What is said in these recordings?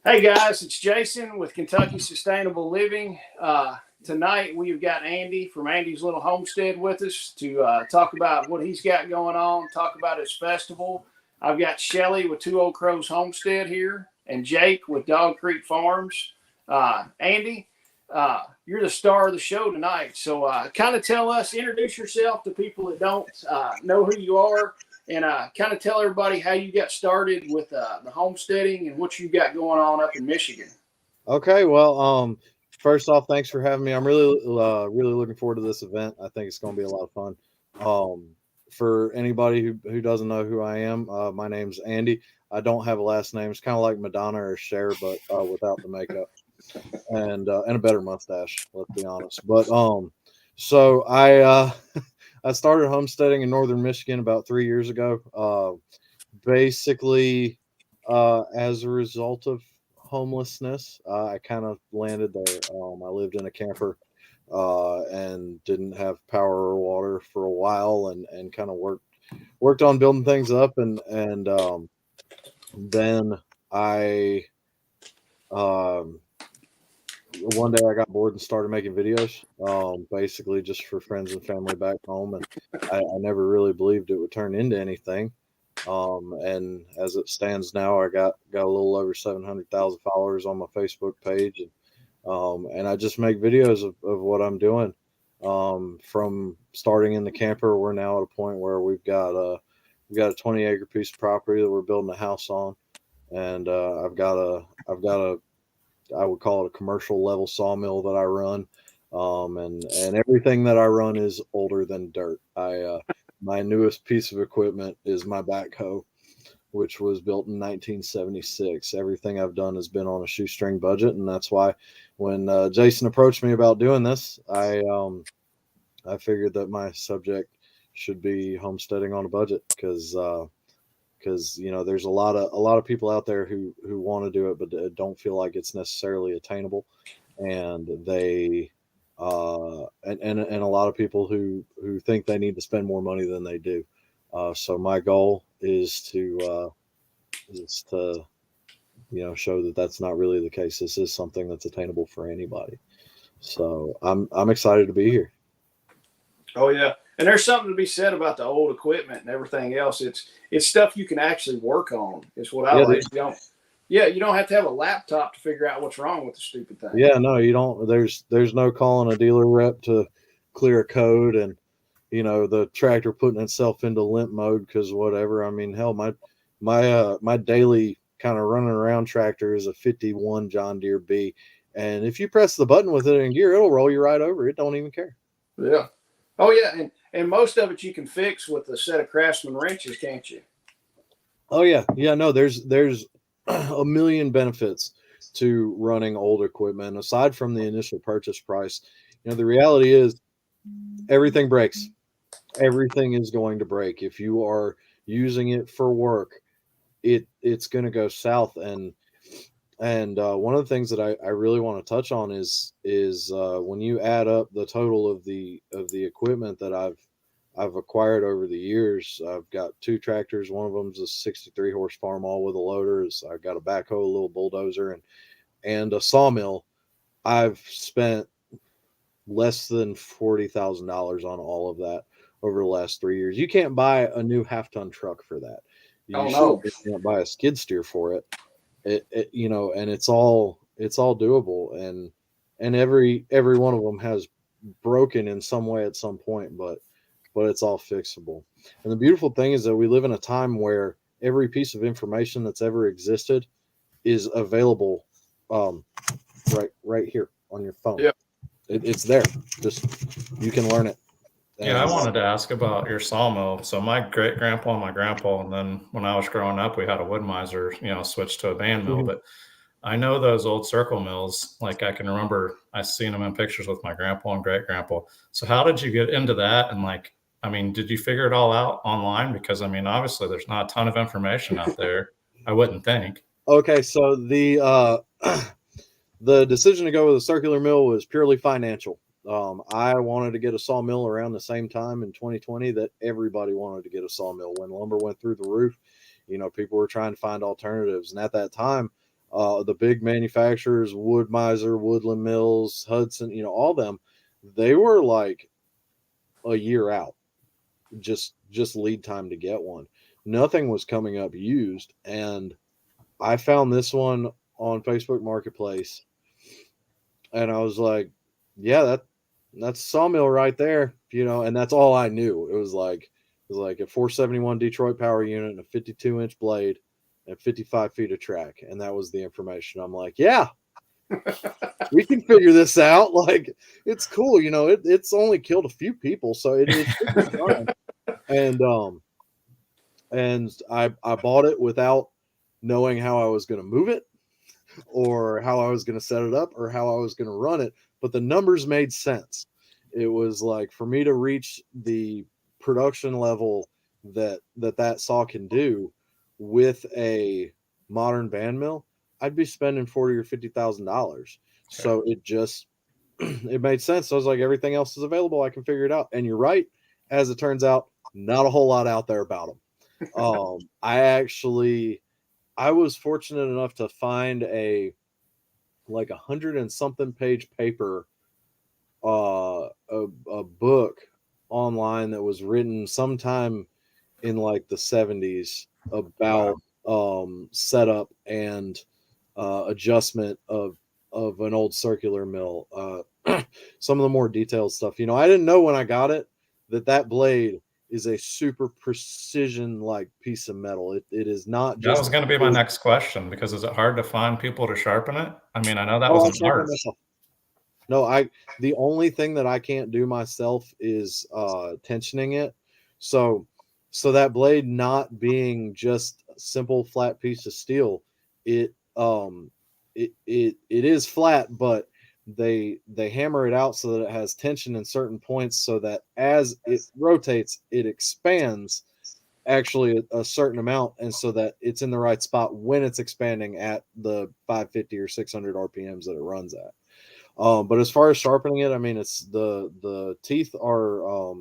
Hey guys, it's Jason with Kentucky Sustainable Living. Tonight we've got Andy from Andy's Little Homestead with us to talk about what he's got going on, talk about his festival. I've got Shelly with Two Old Crows Homestead here, and Jake with Dog Creek Farms. Andy, you're the star of the show tonight, so kind of tell us, introduce yourself to people that don't know who you are, and kind of tell everybody how you got started with the homesteading and what you got going on up in Michigan. Okay, well, first off, thanks for having me. I'm really looking forward to this event. I think it's going to be a lot of fun. For anybody who doesn't know who I am, my name's Andy. I don't have a last name. It's kind of like Madonna or Cher, but without the makeup and a better mustache. Let's be honest. But so I started homesteading in northern Michigan about 3 years ago. Basically, as a result of homelessness, I kind of landed there. I lived in a camper and didn't have power or water for a while, and kind of worked on building things up, and then I um, one day I got bored and started making videos, basically just for friends and family back home, and I never really believed it would turn into anything. And as it stands now, I got a little over 700,000 followers on my Facebook page, and I just make videos of what I'm doing. From starting in the camper, we're now at a point where we've got a 20-acre piece of property that we're building a house on, and I've got a I would call it a commercial level sawmill that I run. And everything that I run is older than dirt. My newest piece of equipment is my backhoe, which was built in 1976. Everything I've done has been on a shoestring budget, and that's why when Jason approached me about doing this, I figured that my subject should be homesteading on a budget because there's a lot of people out there who want to do it but don't feel like it's necessarily attainable, and they and a lot of people who think they need to spend more money than they do. So my goal is to show that that's not really the case. This is something that's attainable for anybody. So I'm excited to be here. Oh yeah, and there's something to be said about the old equipment and everything else. It's stuff you can actually work on. Is what I Yeah, like. You don't have to have a laptop to figure out what's wrong with the stupid thing. yeah, no, you don't. There's no calling a dealer rep to clear a code, and the tractor putting itself into limp mode because whatever. I mean, hell, my daily kind of running around tractor is a 51 John Deere B, and if you press the button with it in gear, it'll roll you right over. It don't even care. Yeah. Oh yeah, and most of it you can fix with a set of Craftsman wrenches, can't you? Oh yeah, yeah. No, there's a million benefits to running old equipment aside from the initial purchase price. The reality is everything breaks. Everything is going to break if you are using it for work. It's going to go south, and one of the things that I really want to touch on is when you add up the total of the equipment that I've acquired over the years. I've got two tractors. One of them's a 63 horse farm all with a loader. I've got a backhoe, a little bulldozer, and a sawmill. I've spent less than $40,000 on all of that over the last 3 years. You can't buy a new half-ton truck for that. You Oh no. certainly can't buy a skid steer for it. And it's all doable, and every one of them has broken in some way at some point, but it's all fixable. And the beautiful thing is that we live in a time where every piece of information that's ever existed is available, um, right here on your phone. Yeah. It's there. Just you can learn it. Yeah, I And wanted to ask about your sawmill. So my great grandpa and my grandpa, and then when I was growing up, we had a wood miser, switched to a band mill. Mhm. But I know those old circle mills. Like I can remember I seen them in pictures with my grandpa and great grandpa. So how did you get into that? And like, I mean, did you figure it all out online? Because I mean, obviously there's not a ton of information out there. I wouldn't think. okay, so the decision to go with a circular mill was purely financial. I wanted to get a sawmill around the same time in 2020 that everybody wanted to get a sawmill when lumber went through the roof. People were trying to find alternatives, and at that time, The big manufacturers, Wood-Mizer, Woodland Mills, Hudson, all them, they were like a year out, just lead time to get one. Nothing was coming up used, and I found this one on Facebook Marketplace, and I was like, yeah, that's Sawmill right there, and that's all I knew. It was like a 471 Detroit power unit and a 52-inch blade and 55 feet of track, and that was the information. I'm like, yeah, we can figure this out. Like, it's cool, it's only killed a few people, so it should be fine. And I bought it without knowing how I was going to move it, or how I was going to set it up, or how I was going to run it, but the numbers made sense. It was like, for me to reach the production level that saw can do with a modern band mill, I'd be spending $40,000 or $50,000. So it just it made sense. So I was like, everything else is available. I can figure it out. And you're right. As it turns out, not a whole lot out there about them. I was fortunate enough to find a 100 and something page paper, a book online that was written sometime in like the 70s about setup and adjustment of an old circular mill. Some of the more detailed stuff. I didn't know when I got it that blade is a super precision like piece of metal. It is not just. That was going to be my next question, because is it hard to find people to sharpen it? I mean, I know that Oh, was I an sharpen art. myself. No, the only thing that I can't do myself is tensioning it. So that blade not being just a simple flat piece of steel, it is flat, but they hammer it out so that it has tension in certain points, so that as it rotates, it expands actually a certain amount, and so that it's in the right spot when it's expanding at the 550 or 600 RPMs that it runs at. But as far as sharpening it, I mean, it's the teeth are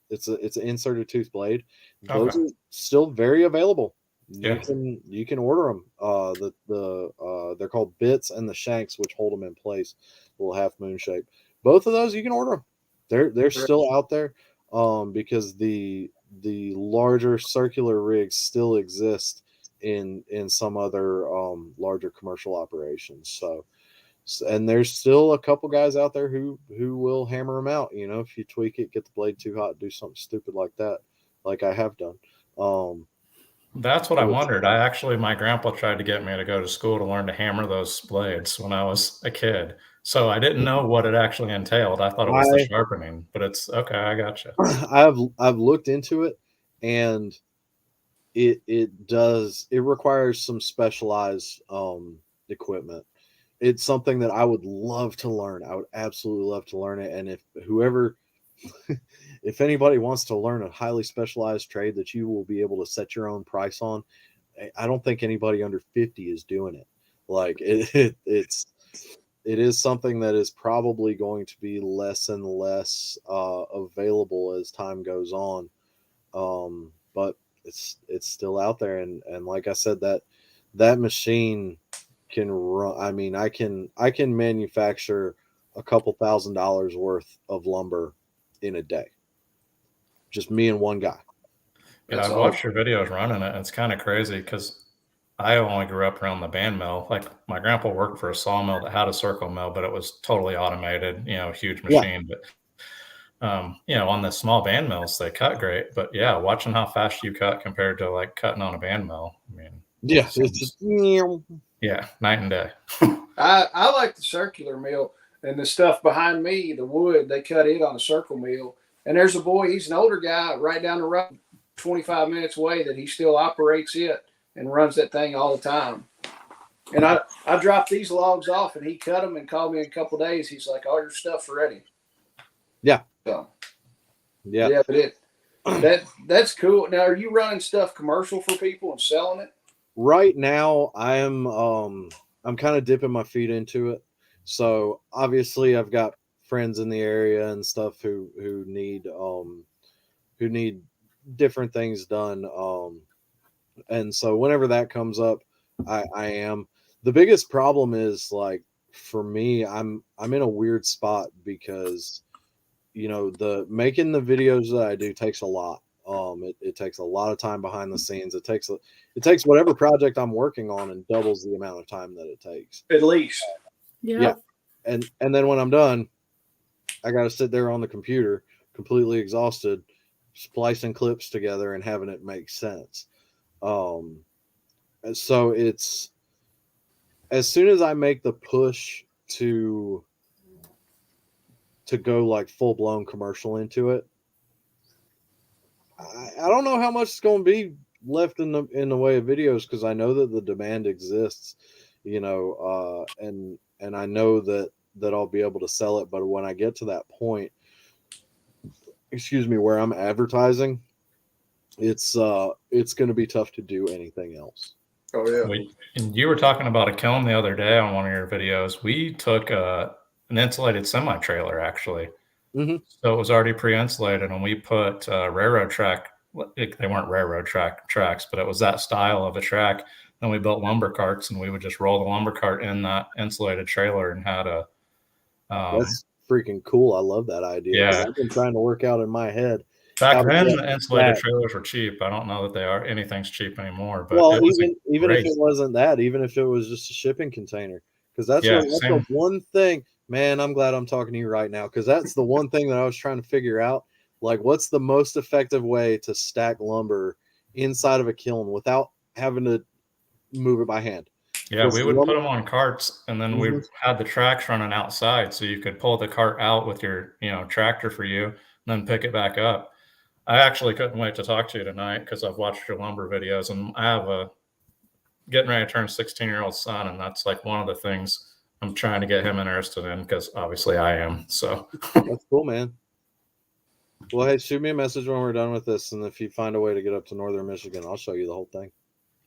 it's an inserted tooth blade. Those Okay. are still very available. Yeah. You can order them. They're called bits, and the shanks, which hold them in place, little half moon shape. Both of those you can order them. They're still out there, because the larger circular rigs still exist in some other larger commercial operations. So, and there's still a couple guys out there who will hammer them out. If you tweak it, get the blade too hot, do something stupid like that, like I have done. That's what I wondered. My grandpa tried to get me to go to school to learn to hammer those blades when I was a kid. So I didn't know what it actually entailed. I thought it was the sharpening, but it's okay. I gotcha. I've looked into it, and it requires some specialized equipment. It's something that I would love to learn. I would absolutely love to learn it. And if anybody wants to learn a highly specialized trade that you will be able to set your own price on, I don't think anybody under 50 is doing it. Like it is something that is probably going to be less and less available as time goes on. But it's still out there. And like I said, that machine can run. I mean, I can manufacture a couple $1,000s worth of lumber in a day. Just me and one guy. Yeah, I've watched your videos running it, and it's kind of crazy because I only grew up around the band mill. Like, my grandpa worked for a sawmill that had a circle mill, but it was totally automated, huge machine. Yeah. But on the small band mills, they cut great. But yeah, watching how fast you cut compared to like cutting on a band mill, I mean, yeah, it's just night and day. I like the circular mill, and the stuff behind me, the wood, they cut it on a circle mill. And there's a boy, he's an older guy right down the road, 25 minutes away, that he still operates it and runs that thing all the time. And I dropped these logs off, and he cut them and called me in a couple of days. He's like, all your stuff's ready. Yeah. So, yeah. But that's cool. Now, are you running stuff commercial for people and selling it? Right now, I'm kind of dipping my feet into it. So obviously, I've got friends in the area and stuff who need different things done. And so whenever that comes up, I am. the biggest problem is like for me, I'm in a weird spot because the making the videos that I do takes a lot. It takes a lot of time behind the scenes. It takes whatever project I'm working on and doubles the amount of time that it takes. At least. Yeah. And then when I'm done, I got to sit there on the computer completely exhausted, splicing clips together and having it make sense. So it's as soon as I make the push to go like full blown commercial into it, I don't know how much it's going to be left in the way of videos because I know that the demand exists, and I know that I'll be able to sell it. But when I get to that point, where I'm advertising, it's going to be tough to do anything else. Oh yeah. And you were talking about a kiln the other day on one of your videos. We took an insulated semi trailer actually. Mm-hmm. So it was already pre-insulated, and we put railroad track. They weren't railroad tracks, but it was that style of a track. Then we built lumber carts, and we would just roll the lumber cart in that insulated trailer and had a. That's freaking cool. I love that idea. Yeah, I've been trying to work out in my head. back then, the insulated trailers were cheap. I don't know that they are. Anything's cheap anymore. But well, even if it wasn't that, even if it was just a shipping container, because that's the one thing. Man, I'm glad I'm talking to you right now because that's the one thing that I was trying to figure out. Like, what's the most effective way to stack lumber inside of a kiln without having to move it by hand? Yeah, we would put them on carts, and then we had the tracks running outside, so you could pull the cart out with your, tractor for you, and then pick it back up. I actually couldn't wait to talk to you tonight because I've watched your lumber videos, and I have a getting ready to turn 16-year-old son, and that's like one of the things I'm trying to get him interested in because obviously I am. So that's cool, man. Well, hey, shoot me a message when we're done with this, and if you find a way to get up to northern Michigan, I'll show you the whole thing.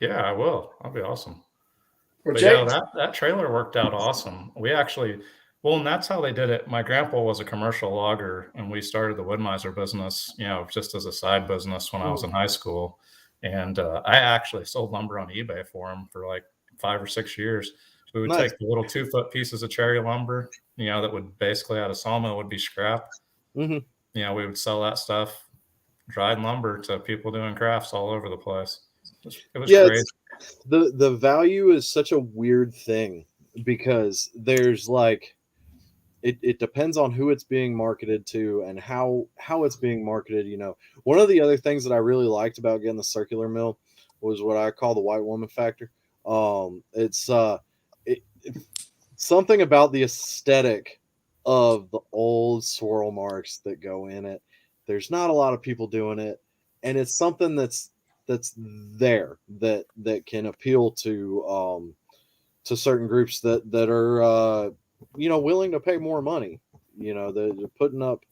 Yeah, I will. That'll be awesome. But yeah, that trailer worked out awesome. We actually, and that's how they did it. My grandpa was a commercial logger, and we started the Wood-Mizer business, just as a side business when I was in high school. And I actually sold lumber on eBay for him for like 5 or 6 years. We would take the little 2-foot pieces of cherry lumber, that would basically at a sawmill would be scrap. Mm-hmm. We would sell that stuff, dried lumber, to people doing crafts all over the place. It was great. The value is such a weird thing because there's like it depends on who it's being marketed to and how it's being marketed. One of the other things that I really liked about getting the circular mill was what I call the white woman factor. It's something about the aesthetic of the old swirl marks that go in it. There's not a lot of people doing it, and it's something that's there that can appeal to certain groups that are willing to pay more money. They're putting up.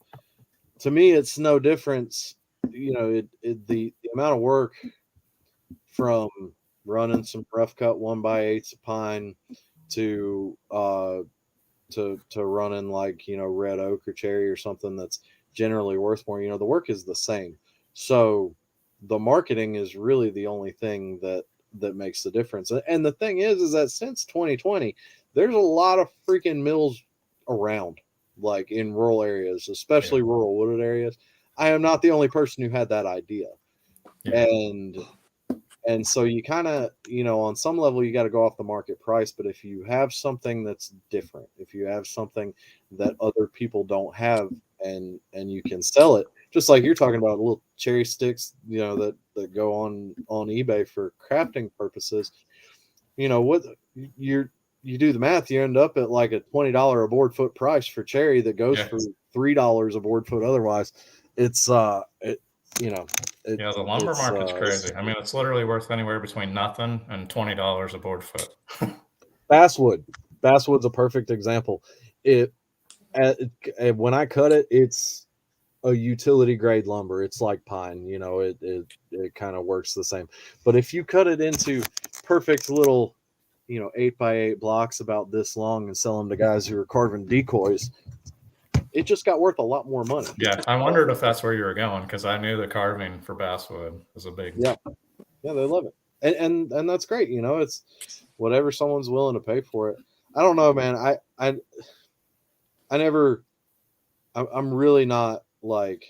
To me, it's no difference. The amount of work from running some rough cut 1x8s of pine to running like red oak or cherry or something that's generally worth more. The work is the same. So the marketing is really the only thing that makes the difference. And the thing is that since 2020, there's a lot of freaking mills around, like in rural areas, especially rural wooded areas. I am not the only person who had that idea. Yeah. And so you kind of, on some level, you got to go off the market price. But if you have something that's different, if you have something that other people don't have and you can sell it, just like you're talking about little cherry sticks, that go on eBay for crafting purposes, what you do the math, you end up at like a $20 a board foot price for cherry that goes for $3 a board foot. Otherwise, it's the lumber market's crazy. I mean, it's literally worth anywhere between nothing and $20 a board foot. Basswood's a perfect example. When I cut it, it's a utility grade lumber. It's like pine, it kind of works the same. But if you cut it into perfect little, 8x8 blocks about this long and sell them to guys who are carving decoys, it just got worth a lot more money. Yeah, I wondered if that's where you were going because I knew the carving for basswood was a big. Yeah, they love it, and that's great. whatever someone's willing to pay for it. I don't know, man. I never. I'm really not like.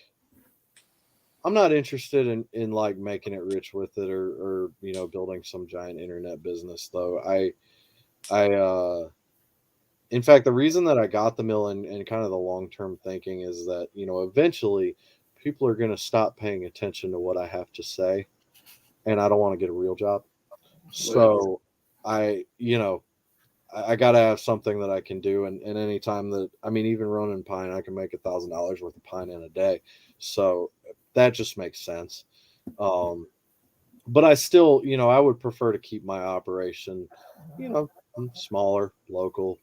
I'm not interested in like making it rich with it or building some giant internet business though. I in fact, the reason that I got the mill and kind of the long term thinking is that, eventually people are going to stop paying attention to what I have to say. And I don't want to get a real job. So I got to have something that I can do. And anytime that, I mean, even running pine, I can make $1,000 worth of pine in a day. So that just makes sense. But I still, I would prefer to keep my operation, you know, smaller, local,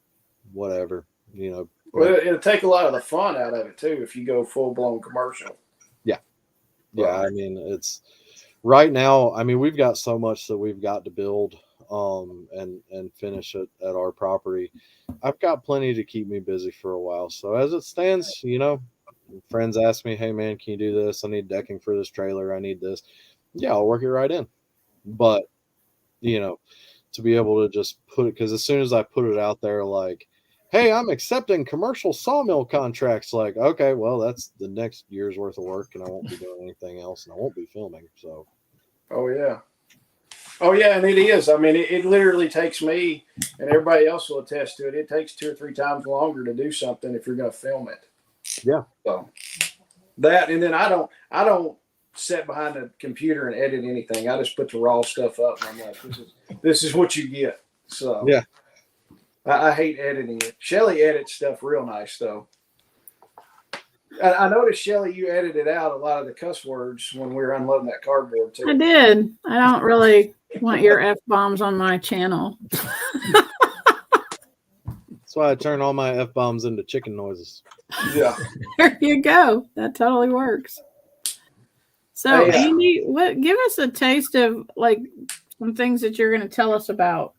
whatever, Well, but it'll take a lot of the fun out of it too if you go full blown commercial. yeah, I mean, it's right now, I mean, we've got so much that we've got to build and finish it at our property. I've got plenty to keep me busy for a while. So as it stands, friends ask me, "Hey man, can you do this? I need decking for this trailer. I need this." Yeah, I'll work it right in. But, you know, to be able to just put it, because as soon as I put it out there, like, "Hey, I'm accepting commercial sawmill contracts," like, okay, well, that's the next year's worth of work, and I won't be doing anything else, and I won't be filming. So, Oh yeah. Oh yeah, and it is. I mean, it literally takes me, and everybody else will attest to it. It takes 2 or 3 times longer to do something if you're going to film it. yeah. So that, and then I don't sit behind the computer and edit anything. I just put the raw stuff up, and I'm like, this is what you get. So Yeah. I hate editing it. Shelly edits stuff real nice though. I noticed, Shelly, you edited out a lot of the cuss words when we were unloading that cardboard I too. did. I don't really want your F bombs on my channel. That's why I turn all my F bombs into chicken noises. Yeah. There you go. That totally works. So, Hey, Andy, give us a taste of like some things that you're going to tell us about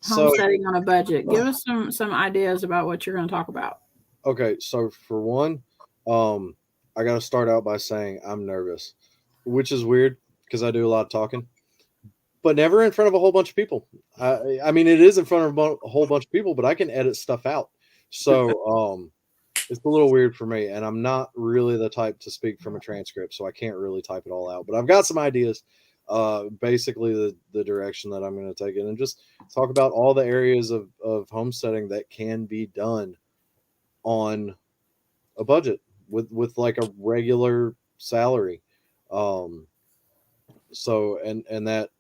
So, homesteading on a budget. Give us some ideas about what you're going to talk about. okay, so for one, I got to start out by saying I'm nervous, which is weird because I do a lot of talking, but never in front of a whole bunch of people. I mean, it is in front of a whole bunch of people, but I can edit stuff out. So, it's a little weird for me, and I'm not really the type to speak from a transcript, so I can't really type it all out. But I've got some ideas, basically the direction that I'm going to take it, and just talk about all the areas of homesteading that can be done on a budget with like a regular salary. Um, and that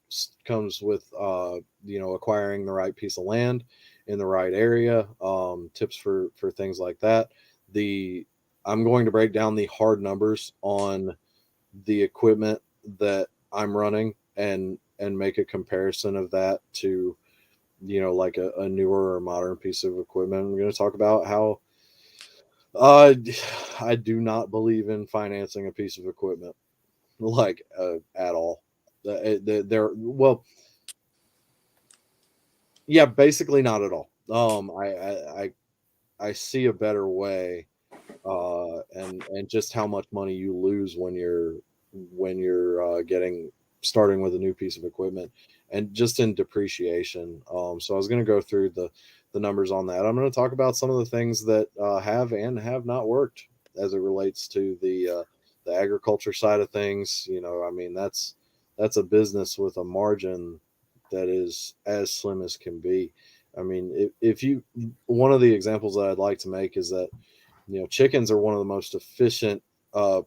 comes with acquiring the right piece of land in the right area. Tips for things like that. I'm going to break down the hard numbers on the equipment that I'm running and make a comparison of that to like a newer or modern piece of equipment. I'm going to talk about how I do not believe in financing a piece of equipment like at all. They're well, yeah, basically not at all. I see a better way, and just how much money you lose when you're getting starting with a new piece of equipment, and just in depreciation. So I was going to go through the numbers on that. I'm going to talk about some of the things that have and have not worked as it relates to the agriculture side of things. I mean, that's a business with a margin that is as slim as can be. I mean, if you one of the examples that I'd like to make is that chickens are one of the most efficient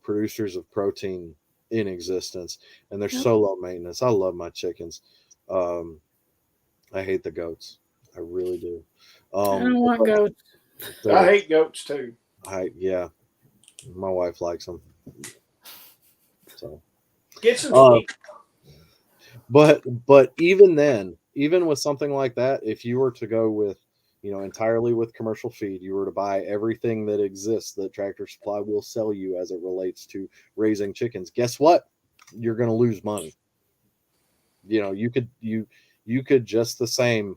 producers of protein in existence, and they're Yep. so low maintenance. I love my chickens. Um, I hate the goats. I really do. I don't want goats. I hate goats too. Yeah, my wife likes them. So, Get some uh, sheep. but even then, even with something like that, if you were to go with entirely with commercial feed, you were to buy everything that exists that Tractor Supply will sell you as it relates to raising chickens, guess what? You're going to lose money. You could just the same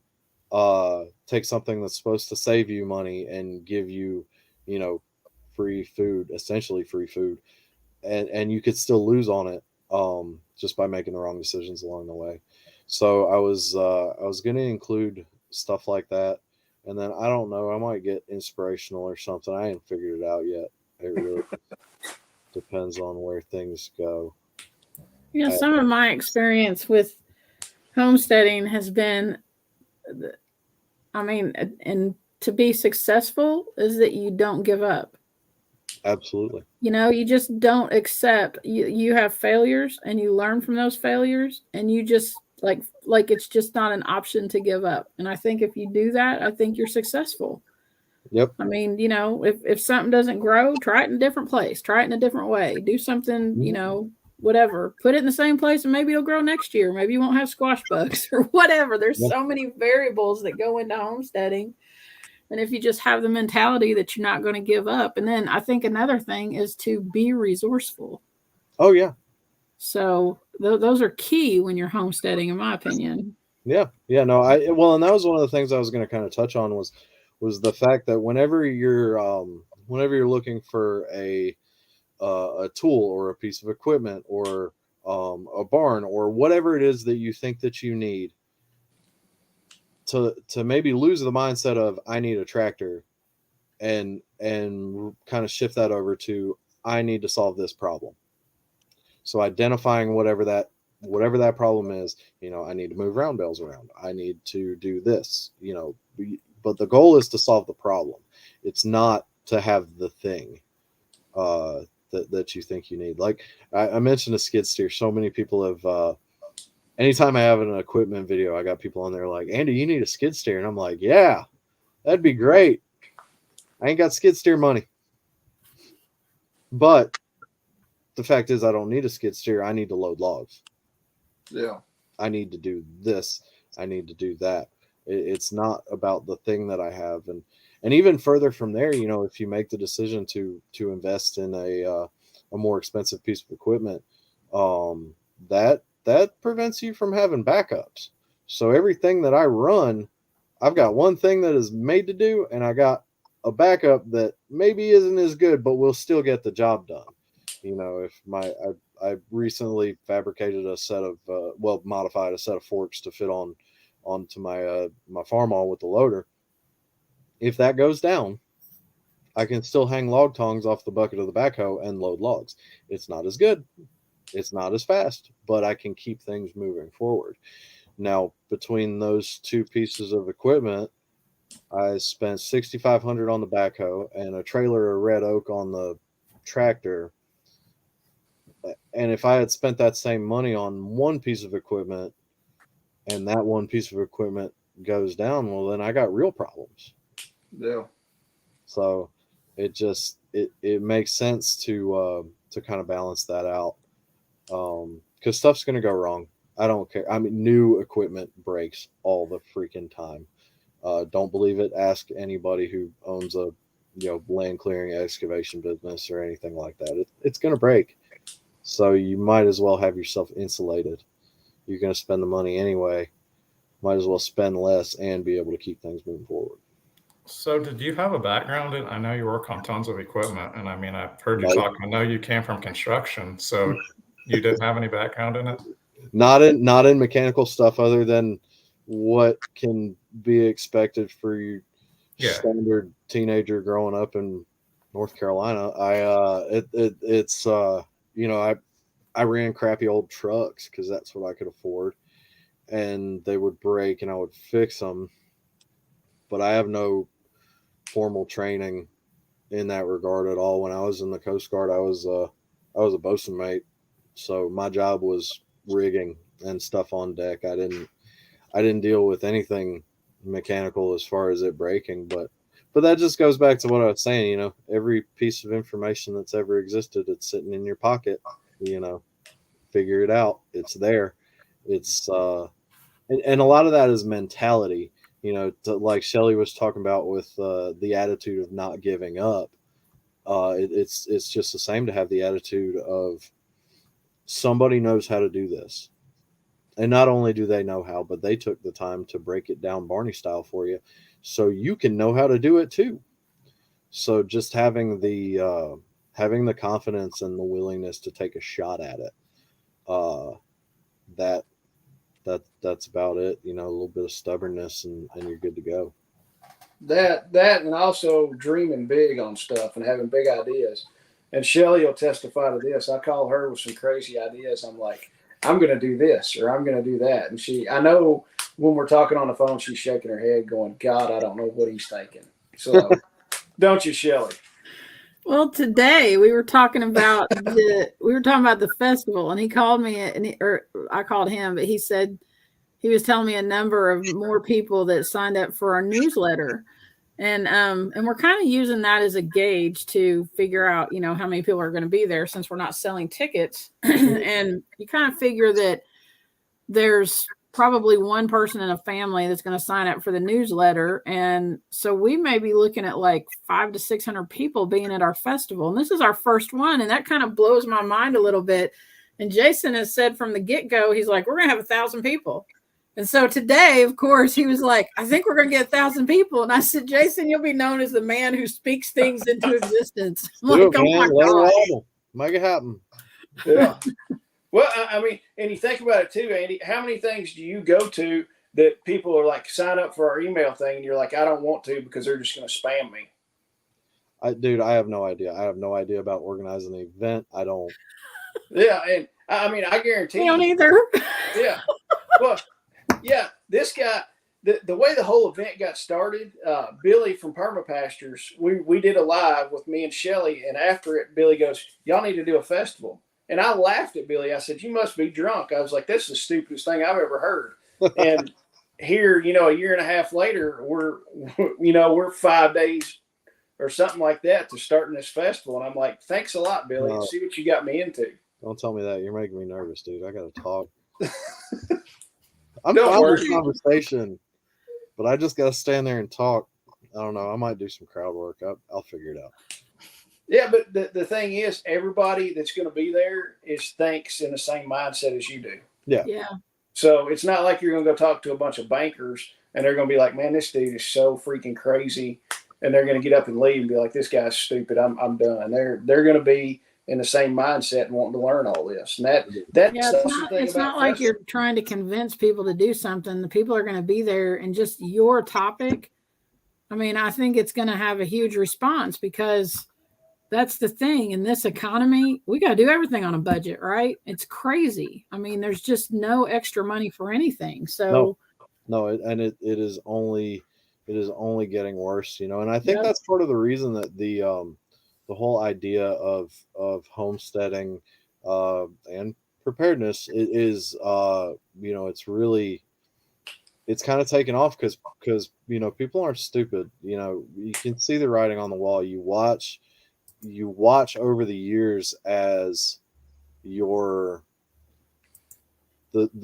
take something that's supposed to save you money and give you free food, essentially free food, and you could still lose on it just by making the wrong decisions along the way. So I was going to include stuff like that, and then I don't know, I might get inspirational or something. I ain't figured it out yet. It really depends on where things go. Some of my experience with homesteading has been, and to be successful is that you don't give up. Absolutely. You just don't accept you have failures, and you learn from those failures, and you just like it's just not an option to give up. And I think if you do that, I think you're successful. Yep. I mean, if something doesn't grow, try it in a different place, try it in a different way, do something, whatever, put it in the same place, and maybe it'll grow next year. Maybe you won't have squash bugs or whatever. There's so many variables that go into homesteading. And if you just have the mentality that you're not going to give up. And then I think another thing is to be resourceful. Oh, yeah. So those are key when you're homesteading, in my opinion. Yeah. Yeah. No, and that was one of the things I was going to kind of touch on was the fact that whenever you're looking for a tool or a piece of equipment or a barn or whatever it is that you think that you need, to maybe lose the mindset of I need a tractor and kind of shift that over to I need to solve this problem. So identifying whatever that problem is, I need to move round bales around. I need to do this, but the goal is to solve the problem. It's not to have the thing that you think you need. Like I mentioned a skid steer. So many people have, anytime I have an equipment video, I got people on there like, Andy, you need a skid steer. And I'm like, yeah, that'd be great. I ain't got skid steer money. But the fact is I don't need a skid steer. I need to load logs. Yeah. I need to do this. I need to do that. It's not about the thing that I have. And even further from there, if you make the decision to invest in a more expensive piece of equipment, that prevents you from having backups. So everything that I run, I've got one thing that is made to do, and I got a backup that maybe isn't as good, but will still get the job done. If I recently fabricated a set of modified a set of forks to fit onto my farm all with the loader. If that goes down, I can still hang log tongs off the bucket of the backhoe and load logs. It's not as good. It's not as fast, but I can keep things moving forward. Now, between those two pieces of equipment, I spent $6,500 on the backhoe and a trailer of red oak on the tractor. And if I had spent that same money on one piece of equipment and that one piece of equipment goes down, well, then I got real problems. Yeah. So it makes sense to kind of balance that out. Because stuff's going to go wrong. I don't care. I mean, new equipment breaks all the freaking time. Don't believe it. Ask anybody who owns a land clearing excavation business or anything like that. It's going to break. So you might as well have yourself insulated. You're going to spend the money anyway. Might as well spend less and be able to keep things moving forward. So did you have a background in, I know you work on tons of equipment, and I mean, I've heard you talk, I know you came from construction, so you didn't have any background in it? Not in mechanical stuff other than what can be expected for your standard teenager growing up in North Carolina. I ran crappy old trucks because that's what I could afford, and they would break and I would fix them, but I have no formal training in that regard at all. When I was in the Coast Guard, I was a bosun mate, so my job was rigging and stuff on deck. I didn't deal with anything mechanical as far as it breaking, but that just goes back to what I was saying. Every piece of information that's ever existed, it's sitting in your pocket. Figure it out. It's there. It's and a lot of that is mentality. Like Shelly was talking about with the attitude of not giving up. It's just the same to have the attitude of somebody knows how to do this. And not only do they know how, but they took the time to break it down Barney style for you, so you can know how to do it too. So just having the confidence and the willingness to take a shot at it, that's about it. You know, a little bit of stubbornness, and you're good to go. That and also dreaming big on stuff and having big ideas. And Shelly will testify to this. I call her with some crazy ideas. I'm like, I'm going to do this or I'm going to do that. And I know when we're talking on the phone, she's shaking her head going, God, I don't know what he's thinking. So don't you, Shelly? Well, today we were talking about the festival, and he called me, or I called him, but he said he was telling me a number of more people that signed up for our newsletter, and we're kind of using that as a gauge to figure out, you know, how many people are going to be there since we're not selling tickets, and you kind of figure that there's probably one person in a family that's going to sign up for the newsletter. And so we may be looking at like 500 to 600 people being at our festival. And this is our first one. And that kind of blows my mind a little bit. And Jason has said from the get-go, he's like, we're going to have 1,000 people. And so today, of course, he was like, I think we're going to get 1,000 people. And I said, Jason, you'll be known as the man who speaks things into existence. I'm like, oh my God. Make it happen. Yeah. Well, I mean, and you think about it too, Andy, how many things do you go to that people are like, sign up for our email thing, and you're like, I don't want to because they're just going to spam me? Dude, I have no idea. I have no idea about organizing an event. I don't. Yeah, and I mean, I guarantee you don't either. Yeah. Well, yeah, this guy, the way the whole event got started, Billy from Permapastures, we did a live with me and Shelly, and after it, Billy goes, y'all need to do a festival. And I laughed at Billy. I said, you must be drunk. I was like, this is the stupidest thing I've ever heard. And here, you know, a year and a half later, we're 5 days or something like that to starting this festival. And I'm like, thanks a lot, Billy. No. See what you got me into. Don't tell me that. You're making me nervous, dude. I got to talk. I'm fine with conversation, but I just got to stand there and talk. I don't know. I might do some crowd work. I'll figure it out. Yeah, but the thing is, everybody that's going to be there thinks in the same mindset as you do. Yeah. Yeah. So it's not like you're going to go talk to a bunch of bankers and they're going to be like, man, this dude is so freaking crazy. And they're going to get up and leave and be like, this guy's stupid. I'm done. They're going to be in the same mindset and wanting to learn all this. And it's not like you're trying to convince people to do something. The people are going to be there, and just your topic. I mean, I think it's going to have a huge response because that's the thing. In this economy, we got to do everything on a budget, right? It's crazy. I mean, there's just no extra money for anything. So it is only getting worse, you know. And I think that's part of the reason that the whole idea of homesteading and preparedness is you know, it's kind of taken off because you know, people aren't stupid. You know, you can see the writing on the wall. You watch over the years as the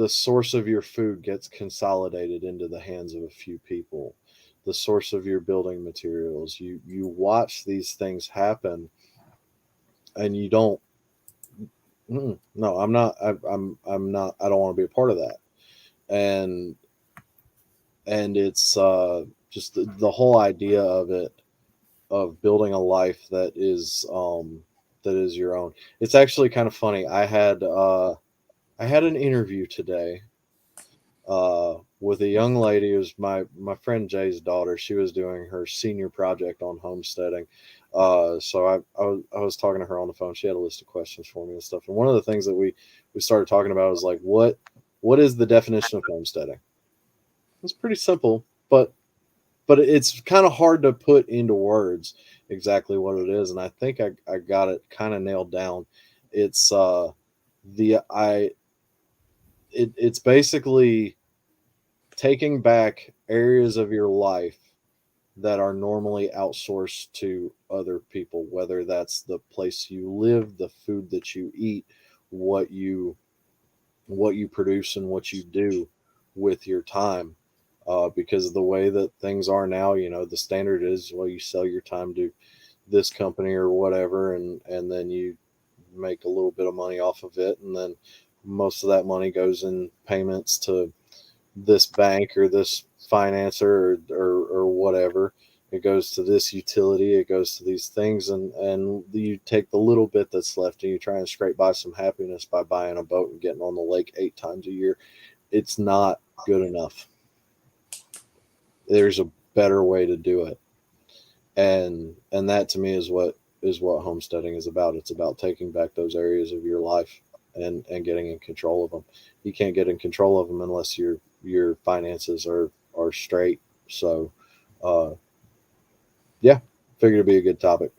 source of your food gets consolidated into the hands of a few people. The source of your building materials. You watch these things happen, and you don't. No, I'm not. I'm not. I don't want to be a part of that. And it's just the whole idea of it, of building a life that is your own. It's actually kind of funny. I had an interview today with a young lady. It was my friend Jay's daughter. She was doing her senior project on homesteading. So I was talking to her on the phone. She had a list of questions for me and stuff. And one of the things that we started talking about was like, what is the definition of homesteading? It's pretty simple, but it's kind of hard to put into words exactly what it is. And I think I got it kind of nailed down. It's it's basically taking back areas of your life that are normally outsourced to other people, whether that's the place you live, the food that you eat, what you produce, and what you do with your time. Because of the way that things are now, you know, the standard is, well, you sell your time to this company or whatever, and then you make a little bit of money off of it, and then most of that money goes in payments to this bank or this financer or whatever. It goes to this utility, it goes to these things, and you take the little bit that's left and you try and scrape by some happiness by buying a boat and getting on the lake 8 times a year. it's not good enough. There's a better way to do it. And that to me is what homesteading is about. It's about taking back those areas of your life and getting in control of them. You can't get in control of them unless your finances are straight. So, yeah, figured it'd be a good topic.